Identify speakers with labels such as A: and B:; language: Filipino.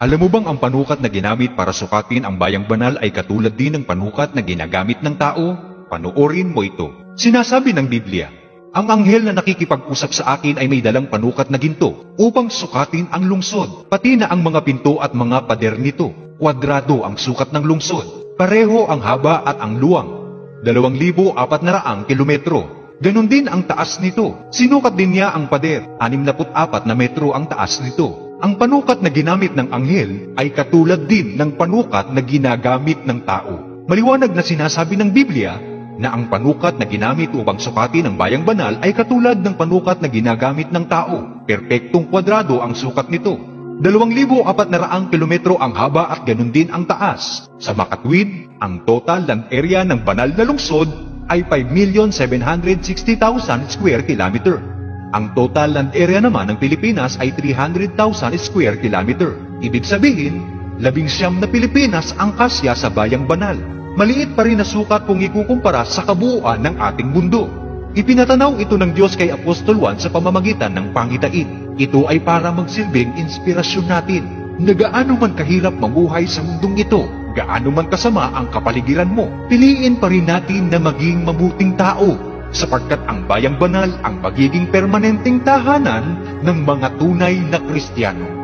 A: Alam mo bang ang panukat na ginamit para sukatin ang bayang banal ay katulad din ng panukat na ginagamit ng tao? Panoorin mo ito. Sinasabi ng Biblia, ang anghel na nakikipag-usap sa akin ay may dalang panukat na ginto upang sukatin ang lungsod, pati na ang mga pinto at mga pader nito. Kwadrado ang sukat ng lungsod, pareho ang haba at ang luwang, 2,400 kilometro. Ganon din ang taas nito. Sinukat din niya ang pader, 64 na metro ang taas nito. Ang panukat na ginamit ng anghel ay katulad din ng panukat na ginagamit ng tao. Maliwanag na sinasabi ng Biblia na ang panukat na ginamit upang sukatin ang bayang banal ay katulad ng panukat na ginagamit ng tao. Perpektong kwadrado ang sukat nito. 2,400 kilometro ang haba at ganun din ang taas. Sa makatwid, ang total land area ng banal na lungsod ay 5,760,000 square kilometer. Ang total land area naman ng Pilipinas ay 300,000 square kilometer. Ibig sabihin, 19 na Pilipinas ang kasya sa bayang banal. Maliit pa rin na sukat kung ikukumpara sa kabuuan ng ating mundo. Ipinatanaw ito ng Diyos kay Apostol Juan sa pamamagitan ng pangitain. Ito ay para magsilbing inspirasyon natin na gaano man kahirap mamuhay sa mundong ito, gaano man kasama ang kapaligiran mo, piliin pa rin natin na maging mabuting tao, sapagkat ang bayang banal ang magiging permanenteng tahanan ng mga tunay na Kristiyano.